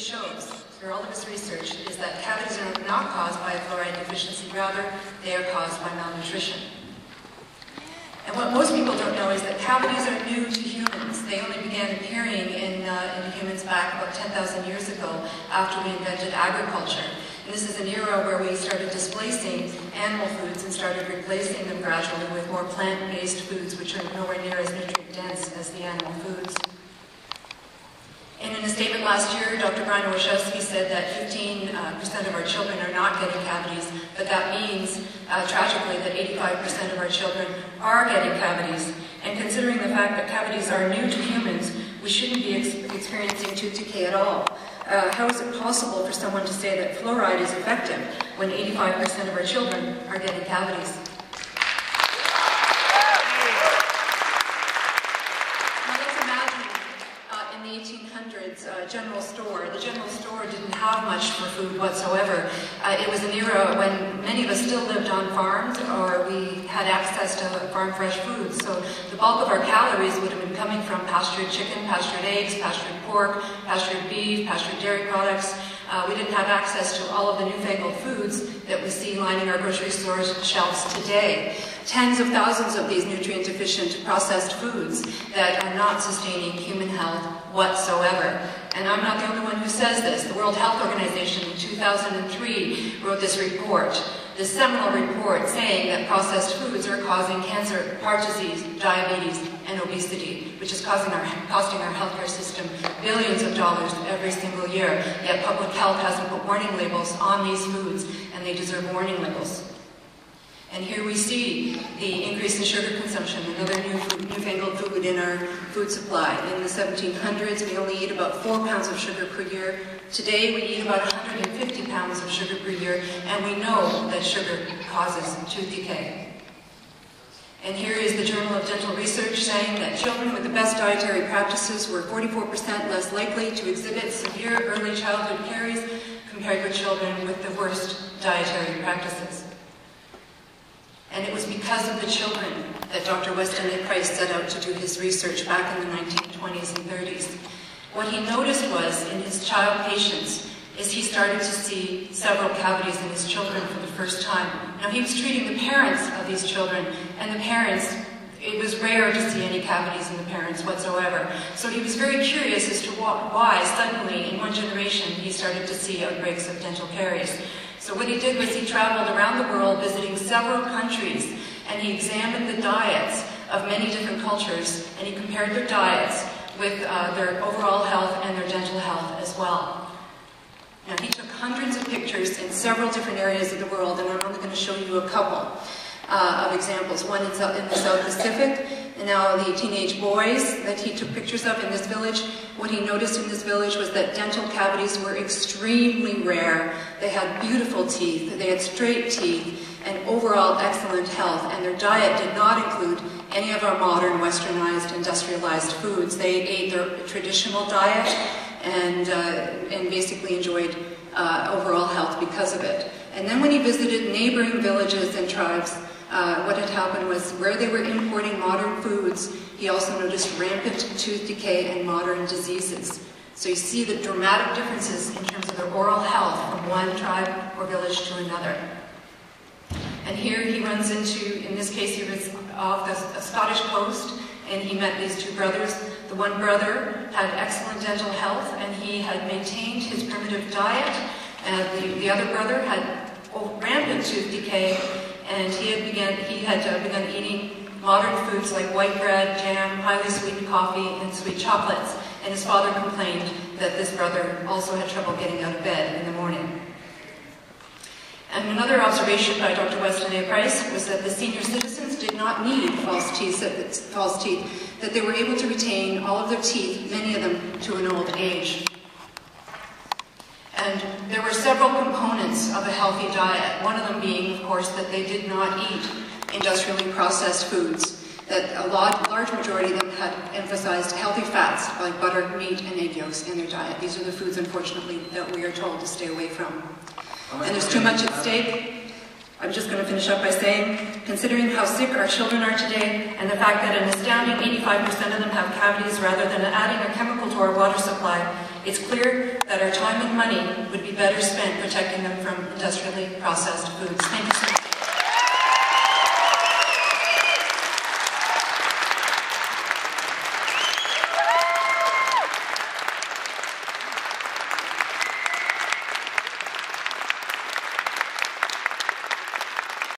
shows, through all of his research, is that cavities are not caused by a fluoride deficiency, rather, they are caused by malnutrition. And what most people don't know is that cavities are new to humans. They only began appearing in humans back about 10,000 years ago after we invented agriculture. And this is an era where we started displacing animal foods and started replacing them gradually with more plant-based foods, which are nowhere near as nutrient-dense as the animal foods. And in a statement last year, Dr. Brian Wojcicki said that 15% of our children are not getting cavities, but that means, tragically, that 85% of our children are getting cavities. And considering the fact that cavities are new to humans, we shouldn't be experiencing tooth decay at all. How is it possible for someone to say that fluoride is effective when 85% of our children are getting cavities? The general store didn't have much for food whatsoever. It was an era when many of us still lived on farms, or we had access to farm fresh foods. So the bulk of our calories would have been coming from pastured chicken, pastured eggs, pastured pork, pastured beef, pastured dairy products. We didn't have access to all of the newfangled foods that we see lining our grocery store shelves today. Tens of thousands of these nutrient-deficient processed foods that are not sustaining human health whatsoever. And I'm not the only one who says this. The World Health Organization in 2003 wrote this report, this seminal report saying that processed foods are causing cancer, heart disease, diabetes, and obesity, which is costing our healthcare system billions of dollars every single year. Yet public health hasn't put warning labels on these foods, and they deserve warning labels. And here we see the increase in sugar consumption, another newfangled food in our food supply. In the 1700s, we only eat about 4 pounds of sugar per year. Today, we eat about 150 pounds of sugar per year, and we know that sugar causes tooth decay. And here is the Journal of Dental Research saying that children with the best dietary practices were 44% less likely to exhibit severe early childhood caries compared with children with the worst dietary practices. And it was because of the children that Dr. Weston A. Price set out to do his research back in the 1920s and 30s. What he noticed was, in his child patients, is he started to see several cavities in his children for the first time. Now, he was treating the parents of these children, and the parents, it was rare to see any cavities in the parents whatsoever. So he was very curious as to why suddenly, in one generation, he started to see outbreaks of dental caries. So what he did was he traveled around the world visiting several countries, and he examined the diets of many different cultures, and he compared their diets with their overall health and their dental health as well. Now, he took hundreds of pictures in several different areas of the world, and I'm only going to show you a couple of examples. One in the South Pacific, and now the teenage boys that he took pictures of in this village. What he noticed in this village was that dental cavities were extremely rare. They had beautiful teeth, they had straight teeth, and overall excellent health, and their diet did not include any of our modern westernized, industrialized foods. They ate their traditional diet and basically enjoyed overall health because of it. And then when he visited neighboring villages and tribes, what had happened was where they were importing modern foods, he also noticed rampant tooth decay and modern diseases. So you see the dramatic differences in terms of their oral health from one tribe or village to another. And here he runs into, in this case, he was off the Scottish coast, and he met these two brothers. The one brother had excellent dental health, and he had maintained his primitive diet, and the other brother had rampant tooth decay, and he had begun eating modern foods like white bread, jam, highly sweetened coffee, and sweet chocolates. And his father complained that this brother also had trouble getting out of bed in the morning. And another observation by Dr. Weston A. Price was that the senior citizens did not need false teeth, that they were able to retain all of their teeth, many of them, to an old age. And there were several components of a healthy diet, one of them being, of course, that they did not eat industrially processed foods, that a large majority of them had emphasized healthy fats like butter, meat, and egg yolks in their diet. These are the foods, unfortunately, that we are told to stay away from. And there's too much at stake. I'm just going to finish up by saying, considering how sick our children are today, and the fact that an astounding 85% of them have cavities rather than adding a chemical to our water supply, it's clear that our time and money would be better spent protecting them from industrially processed foods. Thank you so much.